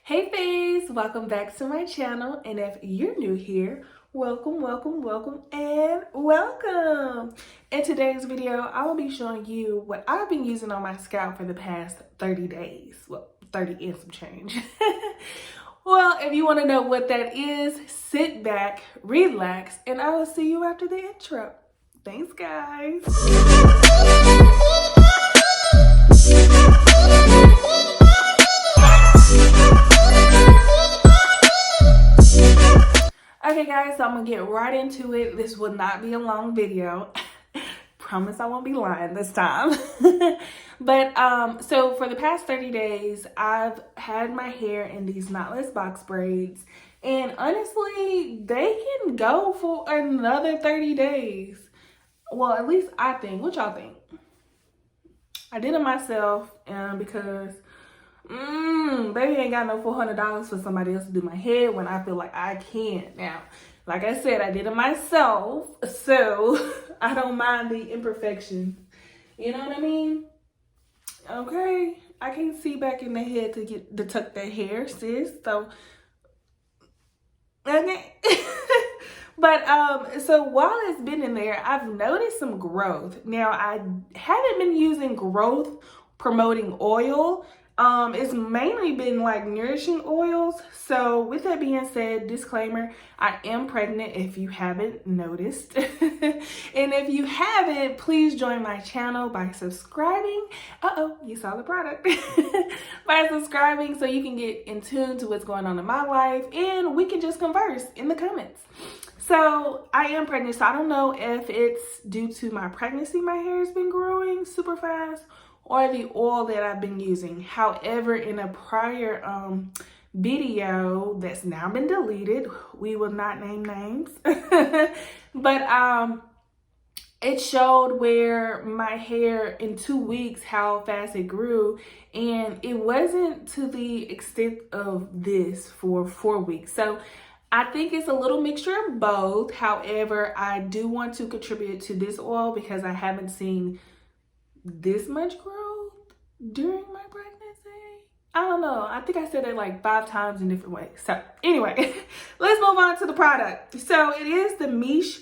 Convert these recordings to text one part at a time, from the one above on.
Hey Faves, welcome back to my channel, and if you're new here, welcome, and welcome. In today's video, I will be showing you what I've been using on my scalp for the past 30 days. Well, 30 and some change. Well, if you want to know what that is, sit back, relax, and I will see you after the intro. Thanks, guys. Okay guys, so I'm gonna get right into it. This will not be a long video. Promise I won't be lying this time. But so for the past 30 days, I've had my hair in these knotless box braids, and honestly, they can go for another 30 days. Well, at least I think. What y'all think? I did it myself because baby ain't got no $400 for somebody else to do my hair when I feel like I can't. Now, like I said, I did it myself, so I don't mind the imperfections. You know what I mean? Okay, I can't see back in the head to tuck that hair, sis. So, okay. But so while it's been in there, I've noticed some growth. Now, I haven't been using growth promoting oil. It's mainly been like nourishing oils. So with that being said, disclaimer, I am pregnant if you haven't noticed. And if you haven't, please join my channel by subscribing. You saw the product. By subscribing so you can get in tune to what's going on in my life and we can just converse in the comments. So I am pregnant, so I don't know if it's due to my pregnancy my hair has been growing super fast or the oil that I've been using. However, in a prior video that's now been deleted, we will not name names, but it showed where my hair in 2 weeks, how fast it grew, and it wasn't to the extent of this for 4 weeks. So I think it's a little mixture of both. However, I do want to contribute to this oil because I haven't seen this much growth during my pregnancy. I don't know. I think I said it like 5 times in different ways. So anyway, let's move on to the product. So it is the Miche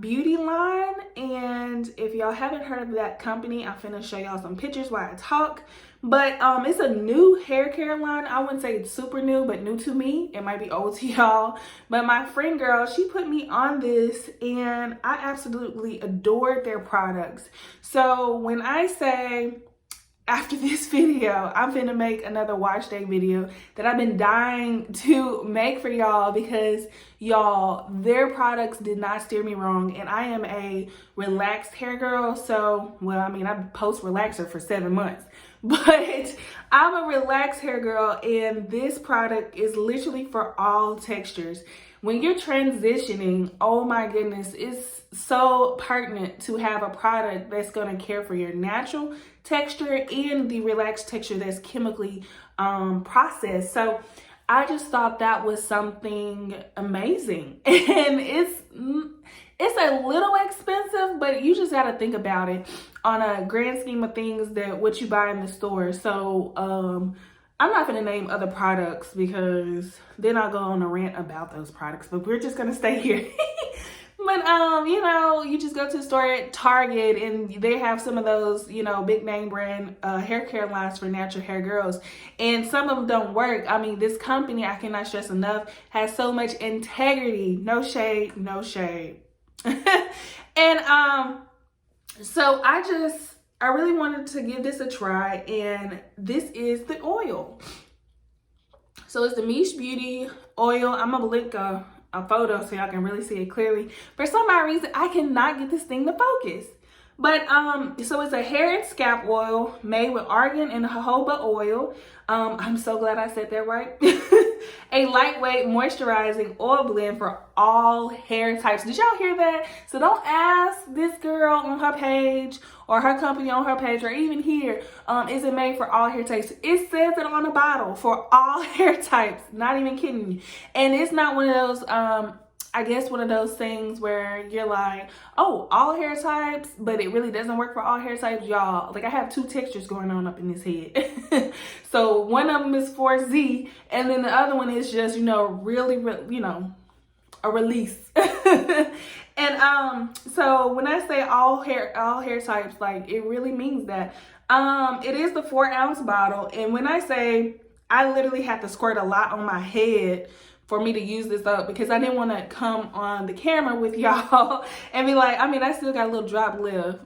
beauty line, and if y'all haven't heard of that company, I'm finna show y'all some pictures while I talk. But it's a new hair care line. I wouldn't say it's super new, but new to me. It might be old to y'all, but my friend girl, she put me on this and I absolutely adored their products. So when I say after this video, I'm finna make another wash day video that I've been dying to make for y'all because y'all, their products did not steer me wrong, and I am a relaxed hair girl. So, well, I mean, I post relaxer for 7 months, but I'm a relaxed hair girl, and this product is literally for all textures. When you're transitioning, oh my goodness, it's so pertinent to have a product that's going to care for your natural texture and the relaxed texture that's chemically processed. So I just thought that was something amazing. And it's a little expensive, but you just got to think about it on a grand scheme of things that what you buy in the store. So I'm not going to name other products because then I'll go on a rant about those products, but we're just going to stay here. But, you know, you just go to the store at Target and they have some of those, you know, big name brand hair care lines for natural hair girls. And some of them don't work. I mean, this company, I cannot stress enough, has so much integrity. No shade, no shade. And so I really wanted to give this a try, and this is the oil. So it's the Miche Beauty oil. I'm gonna link a photo so y'all can really see it clearly. For some odd reason, I cannot get this thing to focus. But so it's a hair and scalp oil made with argan and jojoba oil. I'm so glad I said that right. A lightweight moisturizing oil blend for all hair types. Did y'all hear that? So don't ask this girl on her page or her company on her page or even here, is it made for all hair types? It says it on the bottle for all hair types. Not even kidding you. And it's not one of those I guess one of those things where you're like, oh, all hair types, but it really doesn't work for all hair types, y'all. Like, I have two textures going on up in this head. So one of them is for Z, and then the other one is just, really, you know, a release. And so when I say all hair types, like, it really means that. It is the 4-ounce bottle, and when I say, I literally had to squirt a lot on my head for me to use this up, because I didn't want to come on the camera with y'all and be like, I still got a little drop left.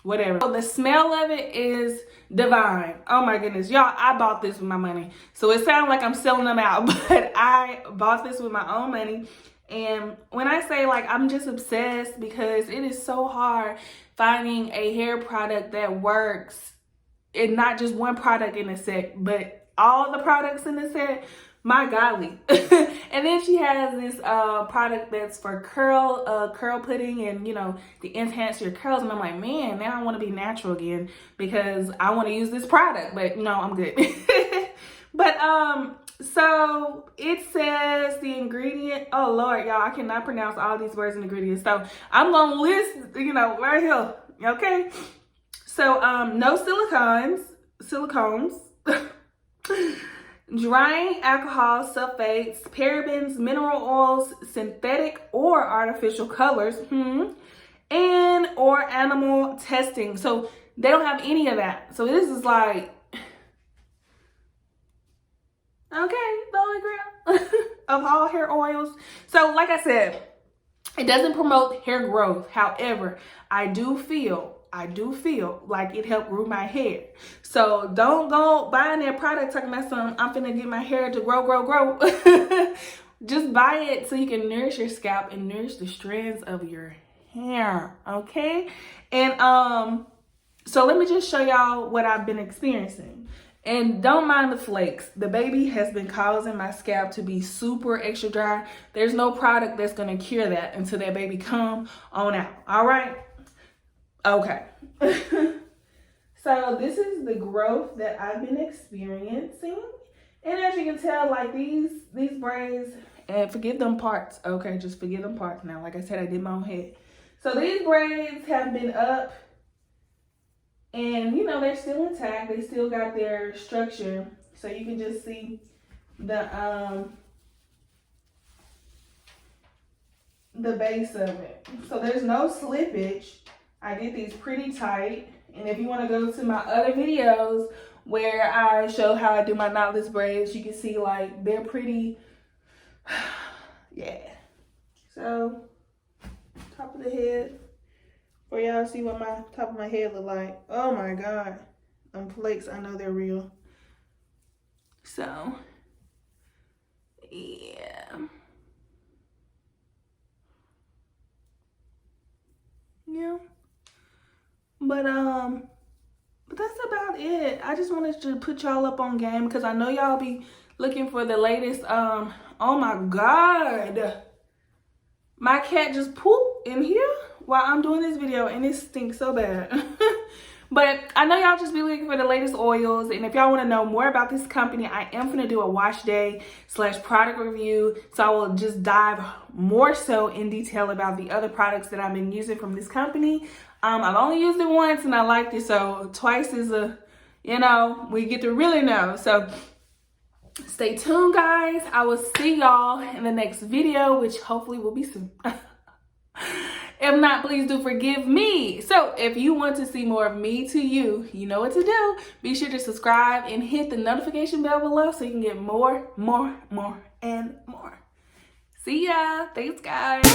Whatever. So the smell of it is divine. Oh my goodness, y'all, I bought this with my money. So it sounds like I'm selling them out, but I bought this with my own money. And when I say, like, I'm just obsessed, because it is so hard finding a hair product that works, and not just one product in a set, but all the products in the set. My golly. And then she has this product that's for curl pudding, and to enhance your curls. And I'm like, man, now I want to be natural again, because I want to use this product, but no, I'm good. But so it says the ingredient, oh Lord, y'all, I cannot pronounce all these words and ingredients, so I'm gonna list right here. Okay, so no silicones drying alcohol, sulfates, parabens, mineral oils, synthetic or artificial colors, and or animal testing. So they don't have any of that. So this is like, okay, the holy grail of all hair oils. So like I said, it doesn't promote hair growth. However, I do feel like it helped grow my hair. So don't go buying that product talking about something, I'm finna get my hair to grow. Just buy it so you can nourish your scalp and nourish the strands of your hair, okay? And so let me just show y'all what I've been experiencing. And don't mind the flakes. The baby has been causing my scalp to be super extra dry. There's no product that's gonna cure that until that baby come on out, all right? Okay. So this is the growth that I've been experiencing. And as you can tell, like these braids, and forgive them parts, okay? Just forgive them parts now. Like I said, I did my own head. So these braids have been up, and they're still intact. They still got their structure. So you can just see the base of it. So there's no slippage. I did these pretty tight. And if you want to go to my other videos where I show how I do my knotless braids, you can see like they're pretty, yeah. So top of the head, for y'all see what my top of my head look like. Oh my God, them flakes, I know they're real. So yeah. Yeah. But that's about it. I just wanted to put y'all up on game, because I know y'all be looking for the latest. Oh my God, my cat just pooped in here while I'm doing this video, and it stinks so bad. But I know y'all just be looking for the latest oils, and if y'all want to know more about this company, I am going to do a wash day / product review. So I will just dive more so in detail about the other products that I've been using from this company. I've only used it once and I liked it, so twice is we get to really know. So stay tuned, guys. I will see y'all in the next video, which hopefully will be soon. If not, please do forgive me. So if you want to see more of me to you, you know what to do. Be sure to subscribe and hit the notification bell below so you can get more, and more. See ya. Thanks, guys.